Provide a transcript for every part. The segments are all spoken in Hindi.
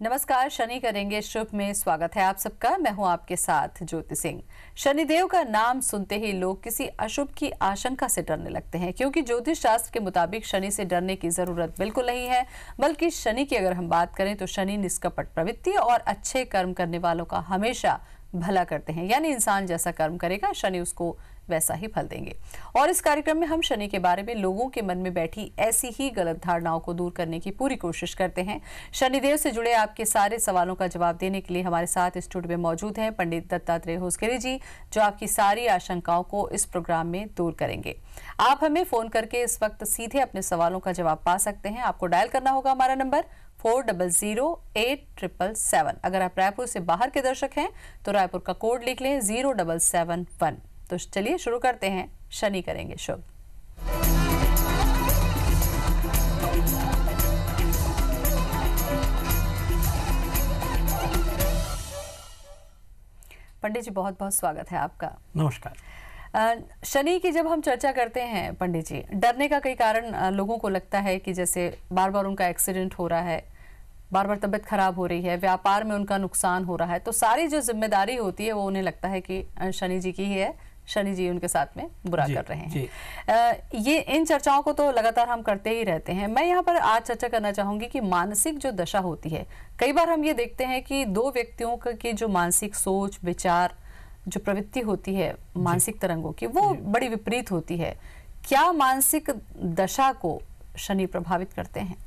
नमस्कार, शनि करेंगे शुभ में स्वागत है आप सबका। मैं हूं आपके साथ ज्योति सिंह। शनिदेव का नाम सुनते ही लोग किसी अशुभ की आशंका से डरने लगते हैं, क्योंकि ज्योतिष शास्त्र के मुताबिक शनि से डरने की जरूरत बिल्कुल नहीं है। बल्कि शनि की अगर हम बात करें तो शनि निष्कपट प्रवृत्ति और अच्छे कर्म करने वालों का हमेशा भला करते हैं। यानी इंसान जैसा कर्म करेगा शनि उसको वैसा ही फल देंगे। और इस कार्यक्रम में हम शनि के बारे में लोगों के मन में बैठी ऐसी ही गलत धारणाओं को दूर करने की पूरी कोशिश करते हैं। शनिदेव से जुड़े आपके सारे सवालों का जवाब देने के लिए हमारे साथ स्टूडियो में मौजूद हैं पंडित दत्तात्रेय होसगिरी जी, जो आपकी सारी आशंकाओं को इस प्रोग्राम में दूर करेंगे। आप हमें फोन करके इस वक्त सीधे अपने सवालों का जवाब पा सकते हैं। आपको डायल करना होगा हमारा नंबर 400877। अगर आप रायपुर से बाहर के दर्शक हैं तो रायपुर का कोड लिख लें 0771। तो चलिए शुरू करते हैं, शनि करेंगे शुभ। पंडित जी, बहुत बहुत स्वागत है आपका। नमस्कार। शनि की जब हम चर्चा करते हैं पंडित जी, डरने का कई कारण लोगों को लगता है कि जैसे बार बार उनका एक्सीडेंट हो रहा है, बार बार तबीयत खराब हो रही है, व्यापार में उनका नुकसान हो रहा है, तो सारी जो जिम्मेदारी होती है वो उन्हें लगता है कि शनि जी की ही है, शनि जी उनके साथ में बुरा कर रहे हैं। ये इन चर्चाओं को तो लगातार हम करते ही रहते हैं। मैं यहाँ पर आज चर्चा करना चाहूंगी कि मानसिक जो दशा होती है, कई बार हम ये देखते हैं कि दो व्यक्तियों की जो मानसिक सोच विचार जो प्रवृत्ति होती है मानसिक तरंगों की, वो बड़ी विपरीत होती है। क्या मानसिक दशा को शनि प्रभावित करते हैं?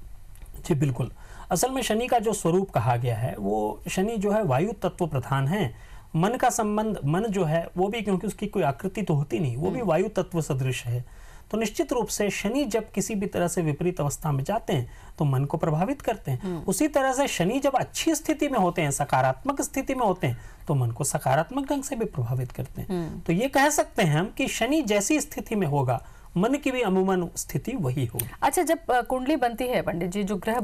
जी बिल्कुल। असल में शनि का जो स्वरूप कहा गया है वो शनि जो है वायु तत्व प्रधान है। मन का संबंध, मन जो है वो भी, क्योंकि उसकी कोई आकृति तो होती नहीं, वो भी वायु तत्व सदृश है। तो निश्चित रूप से शनि जब किसी भी तरह से विपरीत अवस्था में जाते हैं तो मन को प्रभावित करते हैं। उसी तरह से शनि जब अच्छी स्थिति में होते हैं, सकारात्मक स्थिति में होते हैं, तो मन को सकारात्मक ढंग से भी प्रभावित करते हैं। तो ये कह सकते हैं हम कि शनि जैसी स्थिति में होगा, मन की भी अमूमन स्थिति वही होगी। अच्छा, जब कुंडली बनती है पंडित जी, जो घर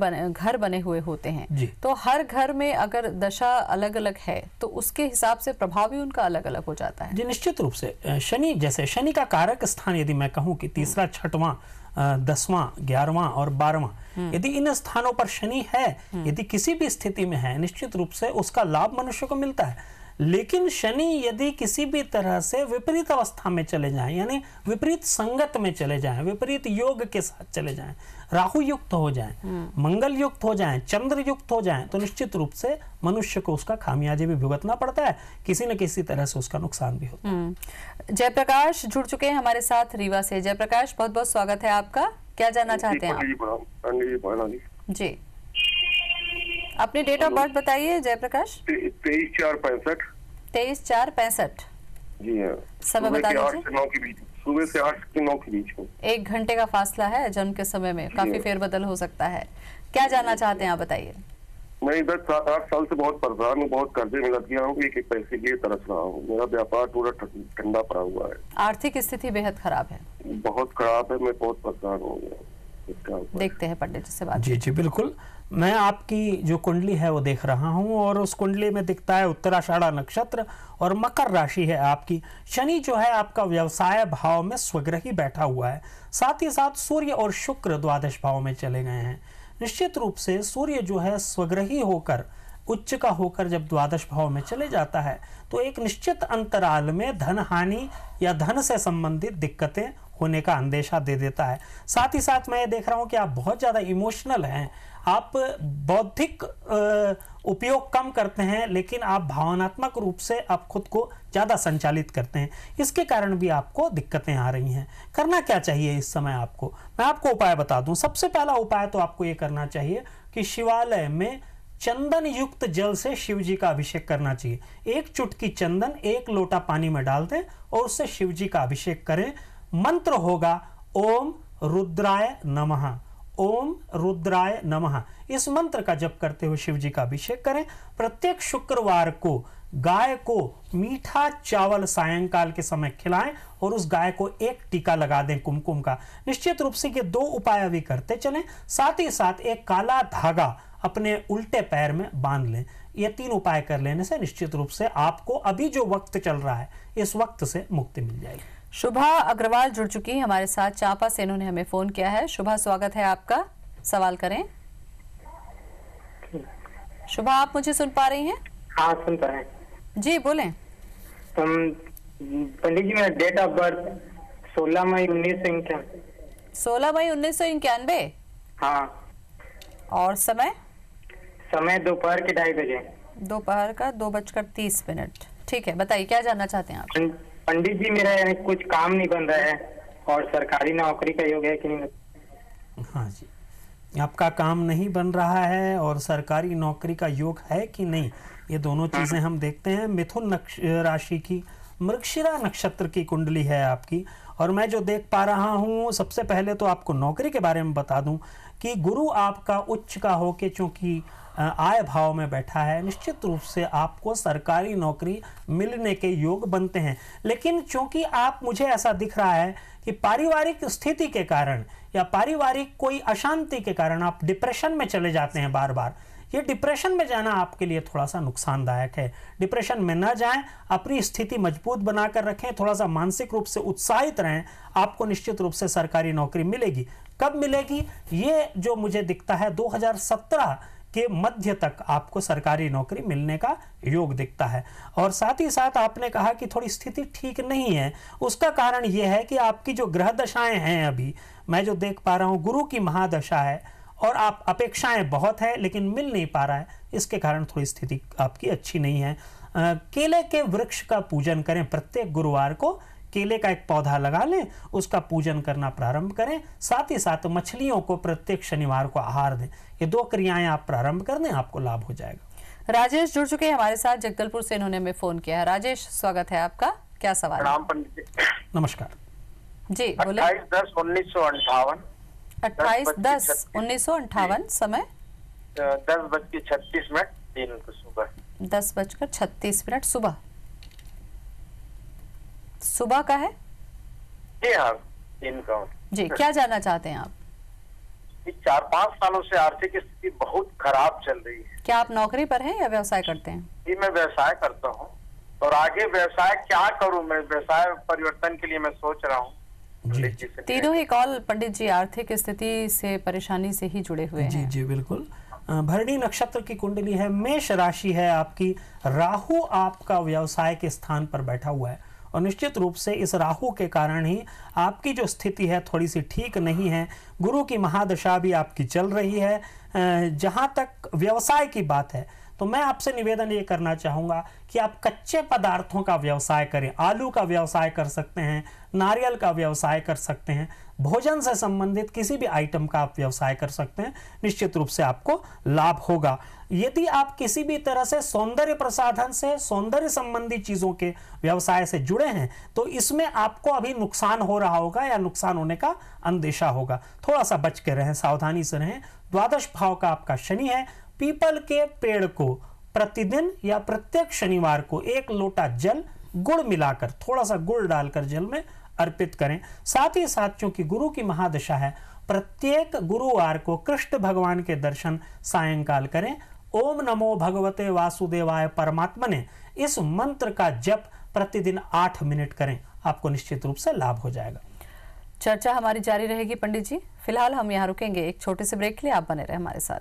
बने हुए होते हैं, तो हर घर में अगर दशा अलग अलग है तो उसके हिसाब से प्रभाव भी उनका अलग अलग हो जाता है। जी निश्चित रूप से। शनि जैसे शनि का कारक स्थान यदि मैं कहूँ कि तीसरा, छठवां, 10वां, 11वां और 12वां, यदि इन स्थानों पर शनि है, यदि किसी भी स्थिति में है, निश्चित रूप से उसका लाभ मनुष्य को मिलता है। लेकिन शनि यदि किसी भी तरह से विपरीत अवस्था में चले जाएं, यानी विपरीत संगत में चले जाएं, विपरीत योग के साथ चले जाएं, राहु युक्त हो जाएं, मंगल युक्त हो जाएं, चंद्र युक्त हो जाएं, तो निश्चित रूप से मनुष्य को उसका खामियाजा भी भुगतना पड़ता है, किसी न किसी तरह से उसका नुकसान भी होता है। जयप्रकाश जुड़ चुके हैं हमारे साथ रीवा से। जयप्रकाश, बहुत बहुत स्वागत है आपका। क्या जानना चाहते हैं आप? जी, अपनी डेट ऑफ बर्थ बताइए जयप्रकाश। 23/4/65। 23/4/65। जी हाँ। समय बता दीजिए। सुबह से 8 से 9 के बीच में। 1 घंटे का फासला है जन्म के समय में, काफी फेरबदल हो सकता है। क्या जानना चाहते हैं आप, बताइए। मैं इधर 7-8 साल से बहुत परेशान हूँ, बहुत कर्जे में लग गया हूँ, एक एक पैसे के लिए तरस रहा हूँ। मेरा व्यापार पूरा ठंडा पड़ा हुआ है। आर्थिक स्थिति बेहद खराब है। बहुत खराब है, मैं बहुत परेशान हो गया। देखते हैं पंडित जी से बात। जी बिल्कुल। मैं आपकी जो कुंडली है वो देख रहा हूं और उस कुंडली में दिखता है उत्तराषाढ़ा नक्षत्र और मकर राशि है आपकी। शनि जो है आपका व्यवसाय भाव में स्वग्रही बैठा हुआ है, साथ ही साथ सूर्य और शुक्र द्वादश भाव में चले गए हैं। निश्चित रूप से सूर्य जो है स्वग्रही होकर, उच्च का होकर जब द्वादश भाव में चले जाता है तो एक निश्चित अंतराल में धन हानि या धन से संबंधित दिक्कतें होने का अंदेशा दे देता है। साथ ही साथ मैं ये देख रहा हूं कि आप बहुत ज्यादा इमोशनल हैं, आप बौद्धिक उपयोग कम करते हैं, लेकिन आप भावनात्मक रूप से आप खुद को ज्यादा संचालित करते हैं। इसके कारण भी आपको दिक्कतें आ रही हैं। करना क्या चाहिए इस समय आपको? मैं आपको उपाय बता दूं। सबसे पहला उपाय तो आपको ये करना चाहिए कि शिवालय में चंदन युक्त जल से शिव जी का अभिषेक करना चाहिए। 1 चुटकी चंदन 1 लोटा पानी में डाल दें और उससे शिव जी का अभिषेक करें। मंत्र होगा ओम रुद्राय नमः, ओम रुद्राय नमः। इस मंत्र का जप करते हुए शिव जी का अभिषेक करें। प्रत्येक शुक्रवार को गाय को मीठा चावल सायंकाल के समय खिलाएं और उस गाय को एक टीका लगा दें कुमकुम का। निश्चित रूप से ये 2 उपाय भी करते चलें। साथ ही साथ एक काला धागा अपने उल्टे पैर में बांध लें। ये 3 उपाय कर लेने से निश्चित रूप से आपको अभी जो वक्त चल रहा है इस वक्त से मुक्ति मिल जाएगी। शुभा अग्रवाल जुड़ चुकी है हमारे साथ, चांपा से इन्होंने हमें फोन किया है। शुभा, स्वागत है आपका, सवाल करें। शुभा, आप मुझे सुन पा रही हैं? हाँ, सुन पा रहे हैं। जी बोलें। पंडित जी, मेरा डेट ऑफ बर्थ 16 मई 1991। 16 मई 1991। हाँ। और समय? समय दोपहर के 2:30 बजे। दोपहर का 2:30। ठीक है, बताइए क्या जानना चाहते हैं आप? पंडित जी, मेरा यानी कुछ काम नहीं बन रहा है और सरकारी नौकरी का योग है कि नहीं? हाँ जी, आपका काम नहीं बन रहा है और सरकारी नौकरी का योग है कि नहीं, ये दोनों चीजें हम देखते हैं। मिथुन राशि की मृगशिरा नक्षत्र की कुंडली है आपकी, और मैं जो देख पा रहा हूँ, सबसे पहले तो आपको नौकरी के बारे में बता दूं कि गुरु आपका उच्च का होके चूंकि आय भाव में बैठा है, निश्चित रूप से आपको सरकारी नौकरी मिलने के योग बनते हैं। लेकिन चूंकि आप, मुझे ऐसा दिख रहा है कि पारिवारिक स्थिति के कारण या पारिवारिक कोई अशांति के कारण आप डिप्रेशन में चले जाते हैं बार बार। ये डिप्रेशन में जाना आपके लिए थोड़ा सा नुकसानदायक है। डिप्रेशन में न जाएं, अपनी स्थिति मजबूत बनाकर रखें, थोड़ा सा मानसिक रूप से उत्साहित रहें, आपको निश्चित रूप से सरकारी नौकरी मिलेगी। कब मिलेगी? ये जो मुझे दिखता है 2017 के मध्य तक आपको सरकारी नौकरी मिलने का योग दिखता है। और साथ ही साथ आपने कहा कि थोड़ी स्थिति ठीक नहीं है, उसका कारण यह है कि आपकी जो ग्रह दशाएं हैं, अभी मैं जो देख पा रहा हूं, गुरु की महादशा है और आप अपेक्षाएं बहुत है लेकिन मिल नहीं पा रहा है, इसके कारण थोड़ी स्थिति आपकी अच्छी नहीं है। केले के वृक्ष का पूजन करें, प्रत्येक गुरुवार को केले का एक पौधा लगा लें, उसका पूजन करना प्रारंभ करें। साथ ही साथ मछलियों को प्रत्येक शनिवार को आहार दें। ये 2 क्रियाएं आप प्रारंभ कर दें, आपको लाभ हो जाएगा। राजेश जुड़ चुके हैं हमारे साथ, जगदलपुर से इन्होंने हमें फोन किया है। राजेश, स्वागत है आपका, क्या सवाल? प्रणाम पंडित जी। नमस्कार जी बोले। 28/10/1958। 28/10/1958। समय 10:36 दिन सुबह। 10:36 सुबह। सुबह का है जी हाँ, दिन का। जी, क्या जानना चाहते हैं आप? 4-5 सालों से आर्थिक स्थिति बहुत खराब चल रही है। क्या आप नौकरी पर हैं या व्यवसाय करते हैं? जी, मैं व्यवसाय करता हूँ और आगे व्यवसाय क्या करूँ, मैं व्यवसाय परिवर्तन के लिए मैं सोच रहा हूँ। तीनों ही कॉल पंडित जी आर्थिक स्थिति से, परेशानी से ही जुड़े हुए हैं। जी जी बिल्कुल। भरणी नक्षत्र की कुंडली है, मेष राशि है आपकी। राहु आपका व्यवसाय के स्थान पर बैठा हुआ है और निश्चित रूप से इस राहु के कारण ही आपकी जो स्थिति है थोड़ी सी ठीक नहीं है। गुरु की महादशा भी आपकी चल रही है। जहां तक व्यवसाय की बात है तो मैं आपसे निवेदन ये करना चाहूँगा कि आप कच्चे पदार्थों का व्यवसाय करें। आलू का व्यवसाय कर सकते हैं, नारियल का व्यवसाय कर सकते हैं, भोजन से संबंधित किसी भी आइटम का आप व्यवसाय कर सकते हैं, निश्चित रूप से आपको लाभ होगा। यदि आप किसी भी तरह से सौंदर्य प्रसाधन से, सौंदर्य संबंधी चीजों के व्यवसाय से जुड़े हैं तो इसमें आपको अभी नुकसान हो रहा होगा या नुकसान होने का अंदेशा होगा। थोड़ा सा बच के रहें, सावधानी से रहें। द्वादश भाव का आपका शनि है। पीपल के पेड़ को प्रतिदिन या प्रत्येक शनिवार को 1 लोटा जल गुड़ मिलाकर, थोड़ा सा गुड़ डालकर जल में अर्पित करें। साथ ही साथ चूंकि गुरु की महादशा है, प्रत्येक गुरुवार को कृष्ण भगवान के दर्शन सायंकाल करें। ओम नमो भगवते वासुदेवाय परमात्मने, इस मंत्र का जप प्रतिदिन 8 मिनट करें, आपको निश्चित रूप से लाभ हो जाएगा। चर्चा हमारी जारी रहेगी पंडित जी। फिलहाल हम यहाँ रुकेंगे एक छोटे से ब्रेक के लिए, आप बने रहे हमारे साथ।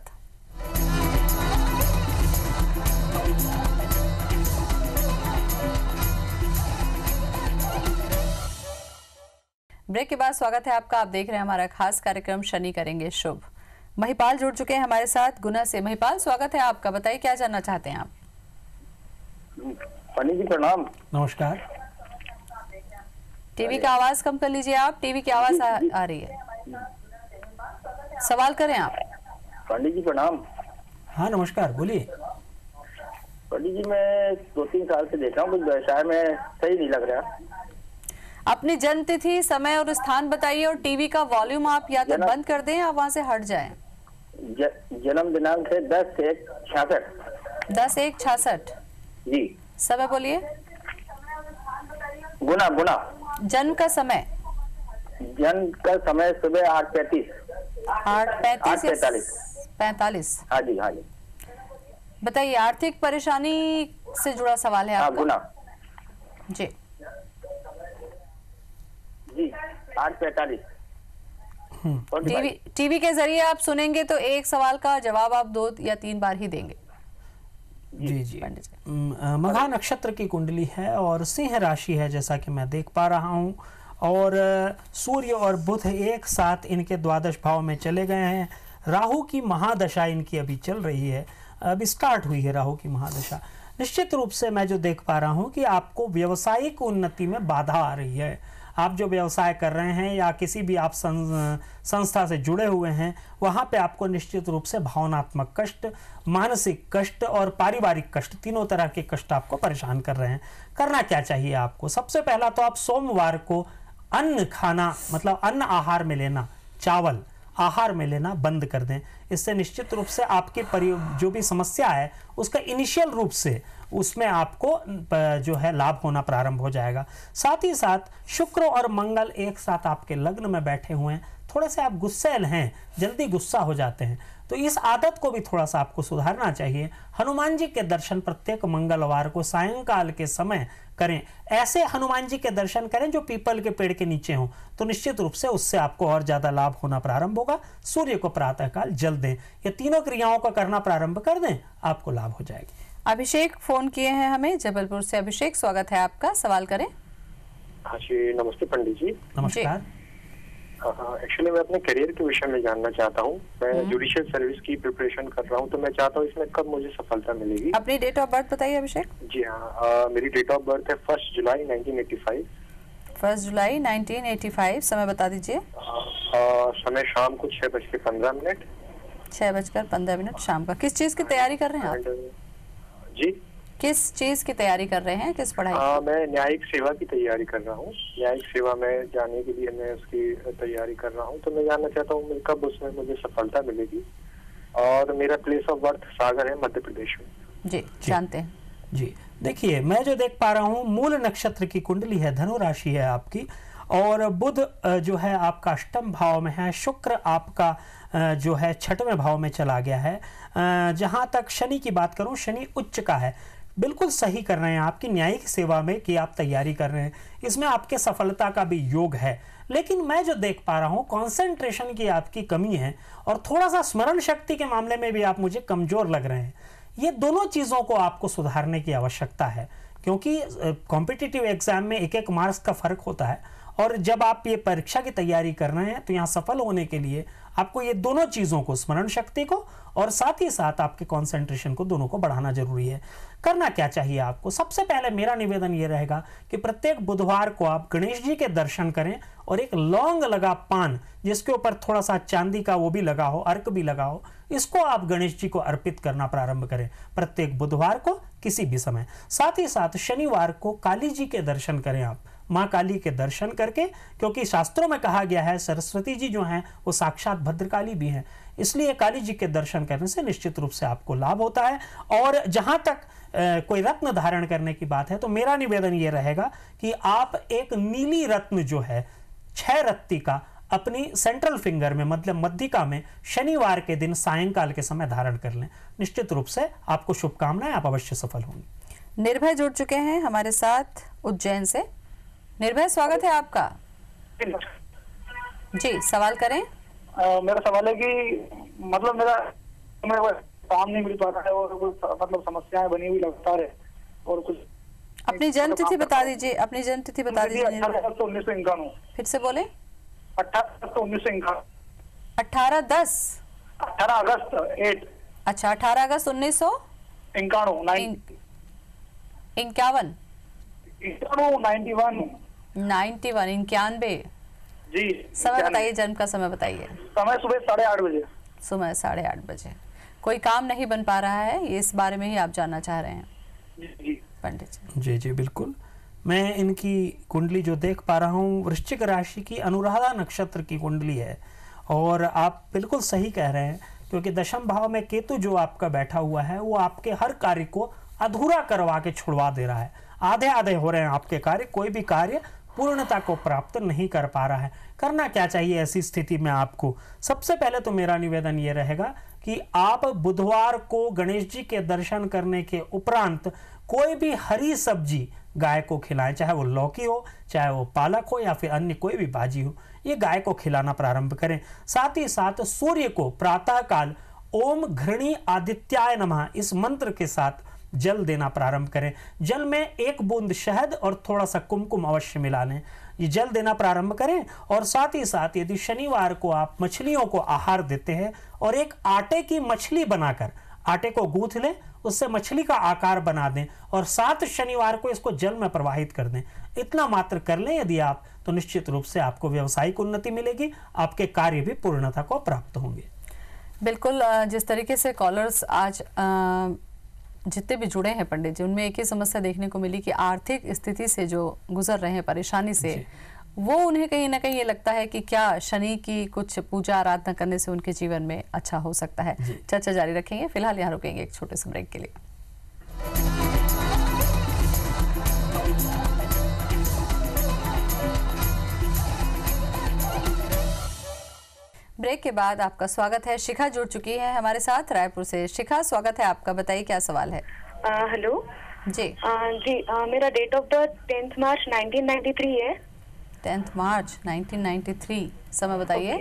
ब्रेक के बाद स्वागत है आपका। आप देख रहे हैं हमारा खास कार्यक्रम शनि करेंगे शुभ। महिपाल जुड़ चुके हैं हमारे साथ गुना से। महिपाल, स्वागत है आपका, बताइए क्या जानना चाहते हैं आप? पंडित जी प्रणाम। नमस्कार। टीवी का आवाज कम कर लीजिए आप, टीवी की आवाज आ रही है। सवाल करें आप। पंडित जी प्रणाम। हाँ नमस्कार, बोलिए। पंडित जी, मैं 2-3 साल से देख रहा हूँ, कुछ व्यवसाय में सही नहीं लग रहा। अपनी जन्म तिथि, समय और स्थान बताइए और टीवी का वॉल्यूम आप या तो बंद कर दें या वहां से हट जाएं। जन्म दिनांक है 10/1/66। 10/1/66 जी। समय बोलिए। गुना। जन्म का समय? जन्म का समय सुबह 8:35। 8:45। हाँ जी हाँ जी। बताइए, आर्थिक परेशानी से जुड़ा सवाल है आपका? गुना जी 8:45। टीवी के जरिए आप सुनेंगे तो एक सवाल का जवाब आप 2 या 3 बार ही देंगे। जी जी। पंडित जी। मघा नक्षत्र की कुंडली है और सिंह राशि है जैसा कि मैं देख पा रहा हूँ, और सूर्य और बुध एक साथ इनके द्वादश भाव में चले गए हैं। राहु की महादशा इनकी अभी चल रही है, अभी स्टार्ट हुई है राहु की महादशा। निश्चित रूप से मैं जो देख पा रहा हूँ कि आपको व्यवसायिक उन्नति में बाधा आ रही है। आप जो व्यवसाय कर रहे हैं या किसी भी आप संस्था से जुड़े हुए हैं, वहाँ पे आपको निश्चित रूप से भावनात्मक कष्ट, मानसिक कष्ट और पारिवारिक कष्ट, तीनों तरह के कष्ट आपको परेशान कर रहे हैं। करना क्या चाहिए आपको? सबसे पहला तो आप सोमवार को अन्न खाना, मतलब अन्न आहार में लेना, चावल आहार में लेना बंद कर दें। इससे निश्चित रूप से आपकी जो भी समस्या है उसका इनिशियल रूप से उसमें आपको जो है लाभ होना प्रारंभ हो जाएगा। साथ ही साथ शुक्र और मंगल एक साथ आपके लग्न में बैठे हुए हैं। थोड़े से आप गुस्सैल हैं, जल्दी गुस्सा हो जाते हैं, तो इस आदत को भी थोड़ा सा आपको सुधारना चाहिए। हनुमान जी के दर्शन प्रत्येक मंगलवार को सायंकाल के समय करें। ऐसे हनुमान जी के दर्शन करें जो पीपल के पेड़ के नीचे हों, तो निश्चित रूप से उससे आपको और ज्यादा लाभ होना प्रारंभ होगा। सूर्य को प्रातःकाल जल दें, ये तीनों क्रियाओं को करना प्रारंभ कर दें, आपको लाभ हो जाएगा। अभिषेक फोन किए हैं हमें जबलपुर से। अभिषेक, स्वागत है आपका, सवाल करें। हाँ जी, नमस्ते पंडित जी। नमस्कार। एक्चुअली मैं अपने करियर के विषय में जानना चाहता हूँ। मैं जुडिशियल सर्विस की प्रिपरेशन कर रहा हूँ, तो मैं चाहता हूँ इसमें कब मुझे सफलता मिलेगी। अपनी डेट ऑफ बर्थ बताइए अभिषेक। जी हाँ, मेरी डेट ऑफ बर्थ है 1 जुलाई 1985। 1 जुलाई 1985। समय बता दीजिए। समय शाम को 6:15। 6:15 शाम का। किस चीज की तैयारी कर रहे हैं आप? जी, किस चीज की तैयारी कर रहे हैं, किस पढ़ाई? मैं न्यायिक सेवा की तैयारी कर रहा हूँ। न्यायिक सेवा में जाने के लिए मैं उसकी तैयारी कर रहा हूँ, तो मैं जानना चाहता हूँ कब उसमें मुझे सफलता मिलेगी। और मेरा प्लेस ऑफ बर्थ सागर है, मध्य प्रदेश में। जी, जानते हैं। जी देखिए, मैं जो देख पा रहा हूँ मूल नक्षत्र की कुंडली है, धनु राशि है आपकी, और बुध जो है आपका अष्टम भाव में है, शुक्र आपका जो है छठवें भाव में चला गया है। जहां तक शनि की बात करूं, शनि उच्च का है। बिल्कुल सही कर रहे हैं आपकी न्यायिक सेवा में कि आप तैयारी कर रहे हैं, इसमें आपके सफलता का भी योग है। लेकिन मैं जो देख पा रहा हूं कंसंट्रेशन की आपकी कमी है, और थोड़ा सा स्मरण शक्ति के मामले में भी आप मुझे कमजोर लग रहे हैं। ये दोनों चीजों को आपको सुधारने की आवश्यकता है, क्योंकि कॉम्पिटिटिव एग्जाम में 1-1 मार्क्स का फर्क होता है, और जब आप ये परीक्षा की तैयारी कर रहे हैं तो यहाँ सफल होने के लिए आपको ये दोनों चीजों को, स्मरण शक्ति को और साथ ही साथ आपके कंसंट्रेशन को, दोनों को बढ़ाना जरूरी है। करना क्या चाहिए आपको? सबसे पहले मेरा निवेदन ये रहेगा कि प्रत्येक बुधवार को आप गणेश जी के दर्शन करें, और एक लौंग लगा पान जिसके ऊपर थोड़ा सा चांदी का वो भी लगा हो, अर्क भी लगा हो, इसको आप गणेश जी को अर्पित करना प्रारंभ करें प्रत्येक बुधवार को किसी भी समय। साथ ही साथ शनिवार को काली जी के दर्शन करें आप, माँ काली के दर्शन करके, क्योंकि शास्त्रों में कहा गया है सरस्वती जी जो हैं वो साक्षात भद्रकाली भी हैं, इसलिए काली जी के दर्शन करने से निश्चित रूप से आपको लाभ होता है। और जहां तक कोई रत्न धारण करने की बात है, तो मेरा निवेदन ये रहेगा कि आप एक नीली रत्न जो है 6 रत्ती का अपनी सेंट्रल फिंगर में, मतलब मध्यिका में, शनिवार के दिन सायंकाल के समय धारण कर लें। निश्चित रूप से आपको शुभकामनाएं, आप अवश्य सफल होंगे। निर्भय जुड़ चुके हैं हमारे साथ उज्जैन से। निर्भय, स्वागत है आपका। जी, सवाल करें। मेरा सवाल है कि मतलब मेरा काम नहीं मिल पाता है, और कुछ मतलब समस्याएं बनी हुई लगातार है, और कुछ। अपनी जन्म तिथि बता दीजिए, अपनी जन्म तिथि बता दीजिए। 18 अगस्त 1951। फिर से बोले। 18 अगस्त 1951। 18-10। 18 अगस्त 8। अच्छा, 18 अगस्त 1951। 91। जी। समय बताइए, जन्म का समय बताइए। समय सुबह 8:30 बजे। सुबह 8:30 बजे। कोई काम नहीं बन पा रहा है, ये इस बारे में ही आप जानना चाह रहे हैं? जी पंडित जी। जी जी बिल्कुल। मैं इनकी कुंडली जो देख पा रहा हूँ, वृश्चिक राशि की अनुराधा नक्षत्र की कुंडली है, और आप बिल्कुल सही कह रहे हैं, क्योंकि दशम भाव में केतु जो आपका बैठा हुआ है वो आपके हर कार्य को अधूरा करवा के छुड़वा दे रहा है। आधे आधे हो रहे हैं आपके कार्य, कोई भी कार्य पूर्णता को प्राप्त नहीं कर पा रहा है। करना क्या चाहिए ऐसी स्थिति में आपको? सबसे पहले तो मेरा निवेदन ये रहेगा कि आप बुधवार को गणेश जी के दर्शन करने के उपरांत कोई भी हरी सब्जी गाय को खिलाएं, चाहे वो लौकी हो, चाहे वो पालक हो, या फिर अन्य कोई भी भाजी हो, ये गाय को खिलाना प्रारंभ करें। साथ ही साथ सूर्य को प्रातःकाल ओम घृणी आदित्याय नमः इस मंत्र के साथ जल देना प्रारंभ करें। जल में 1 बूंद शहद और थोड़ा सा कुमकुम अवश्य मिला लें। ये जल देना प्रारंभ करें। और साथ ही साथ यदि शनिवार को आप मछलियों को आहार देते हैं और एक आटे की मछली बनाकर आटे को गूंथ लें, उससे मछली का आकार बना दें और 7 शनिवार को इसको जल में प्रवाहित कर दें। इतना मात्र कर लें यदि आप, तो निश्चित रूप से आपको व्यावसायिक उन्नति मिलेगी, आपके कार्य भी पूर्णता को प्राप्त होंगे। बिल्कुल, जिस तरीके से कॉलर्स आज जितने भी जुड़े हैं पंडित जी, उनमें एक ही समस्या देखने को मिली कि आर्थिक स्थिति से जो गुजर रहे हैं, परेशानी से, वो उन्हें कहीं ना कहीं ये लगता है कि क्या शनि की कुछ पूजा आराधना करने से उनके जीवन में अच्छा हो सकता है। चर्चा जारी रखेंगे, फिलहाल यहाँ रुकेंगे एक छोटे से ब्रेक के लिए। ब्रेक के बाद आपका स्वागत है। शिखा जुड़ चुकी है हमारे साथ रायपुर से। शिखा, स्वागत है आपका, बताइए क्या सवाल है। हेलो जी। मेरा डेट ऑफ बर्थ 10 मार्च 1993 है। 10 मार्च 1993, समय बताइए।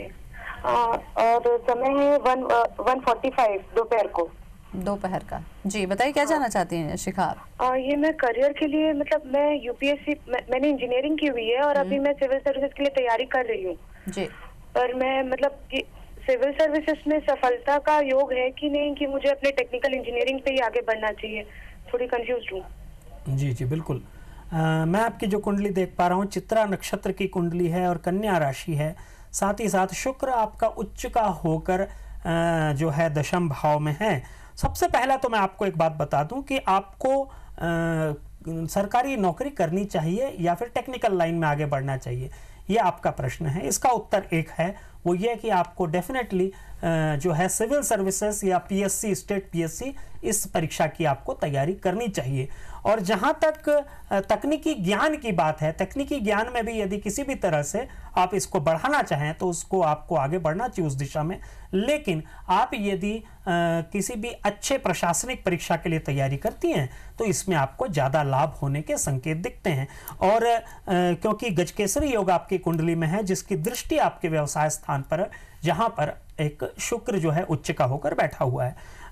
और समय है 1:45 दोपहर को। दोपहर का, जी बताइए क्या जानना चाहती हैं शिखा आप। ये मैं करियर के लिए, मतलब मैं यूपीएससी, मैंने इंजीनियरिंग की हुई है और अभी मैं सिविल सर्विसेज के लिए तैयारी कर रही हूँ जी। पर मैं मतलब कि सिविल सर्विसेज में सफलता का योग है कि नहीं, कि मुझे अपने टेक्निकल इंजीनियरिंग पे ही आगे बढ़ना चाहिए, थोड़ी कंफ्यूज हूँ। जी जी बिल्कुल। मैं आपकी जो कुंडली देख पा रहा हूँ, चित्रा नक्षत्र की कुंडली है और कन्या राशि है। साथ ही साथ शुक्र आपका उच्च का होकर जो है दशम भाव में है। सबसे पहला तो मैं आपको एक बात बता दूं कि आपको सरकारी नौकरी करनी चाहिए या फिर टेक्निकल लाइन में आगे बढ़ना चाहिए, ये आपका प्रश्न है। इसका उत्तर एक है, वो ये कि आपको डेफिनेटली जो है सिविल सर्विसेज या पीएससी, स्टेट पीएससी, इस परीक्षा की आपको तैयारी करनी चाहिए। और जहाँ तक तकनीकी ज्ञान की बात है, तकनीकी ज्ञान में भी यदि किसी भी तरह से आप इसको बढ़ाना चाहें तो उसको आपको आगे बढ़ना चाहिए उस दिशा में। लेकिन आप यदि किसी भी अच्छे प्रशासनिक परीक्षा के लिए तैयारी करती हैं तो इसमें आपको ज़्यादा लाभ होने के संकेत दिखते हैं। और क्योंकि गजकेसरी योग आपकी कुंडली में है, जिसकी दृष्टि आपके व्यवसाय स्थान पर है, जहाँ पर एक शुक्र जो है उच्च का होकर बैठा हुआ है।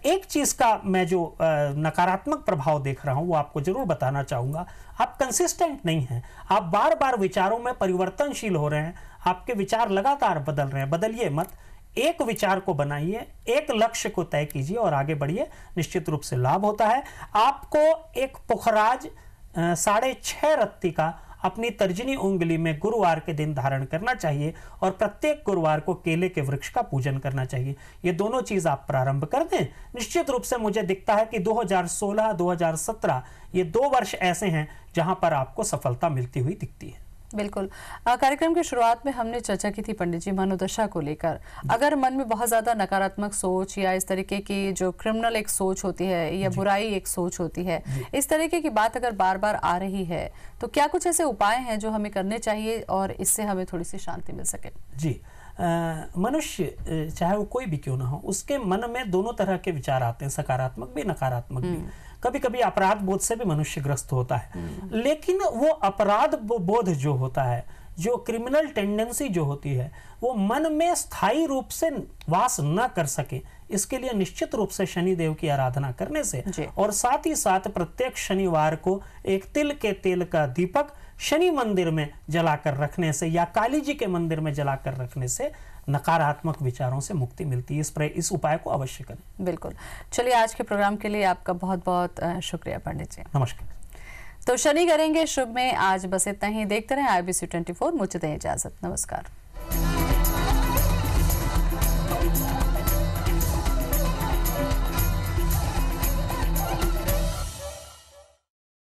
एक चीज का मैं जो नकारात्मक प्रभाव देख रहा हूं वो आपको जरूर बताना चाहूंगा। आप कंसिस्टेंट नहीं हैं, आप बार बार विचारों में परिवर्तनशील हो रहे हैं, आपके विचार लगातार बदल रहे हैं। बदलिए मत, एक विचार को बनाइए, एक लक्ष्य को तय कीजिए और आगे बढ़िए, निश्चित रूप से लाभ होता है। आपको एक पुखराज 6.5 रत्ती का अपनी तर्जनी उंगली में गुरुवार के दिन धारण करना चाहिए और प्रत्येक गुरुवार को केले के वृक्ष का पूजन करना चाहिए। ये दोनों चीज आप प्रारंभ कर दें, निश्चित रूप से मुझे दिखता है कि 2016, 2017 ये 2 वर्ष ऐसे हैं जहां पर आपको सफलता मिलती हुई दिखती है। बिल्कुल। कार्यक्रम की शुरुआत में हमने चर्चा की थी पंडित जी मनोदशा को लेकर। अगर मन में बहुत ज्यादा नकारात्मक सोच या इस तरीके की जो क्रिमिनल एक सोच होती है या बुराई एक सोच होती है, इस तरीके की बात अगर बार बार आ रही है तो क्या कुछ ऐसे उपाय हैं जो हमें करने चाहिए और इससे हमें थोड़ी सी शांति मिल सके? जी, मनुष्य चाहे वो कोई भी क्यों ना हो, उसके मन में दोनों तरह के विचार आते हैं, सकारात्मक भी नकारात्मक भी। कभी कभी अपराध बोध से भी मनुष्य ग्रस्त होता है, लेकिन वो अपराध बोध जो होता है, जो क्रिमिनल टेंडेंसी जो होती है, वो मन में स्थायी रूप से वास न कर सके, इसके लिए निश्चित रूप से शनि देव की आराधना करने से और साथ ही साथ प्रत्येक शनिवार को एक तिल के तेल का दीपक शनि मंदिर में जलाकर रखने से या काली जी के मंदिर में जलाकर रखने से नकारात्मक विचारों से मुक्ति मिलती है। इस उपाय को अवश्य करें। बिल्कुल। चलिए, आज के प्रोग्राम के लिए आपका बहुत बहुत शुक्रिया पंडित जी। नमस्कार। तो शनि करेंगे शुभ में आज बस इतना ही। देखते रहें IBC 24। मुझे दें इजाजत। नमस्कार।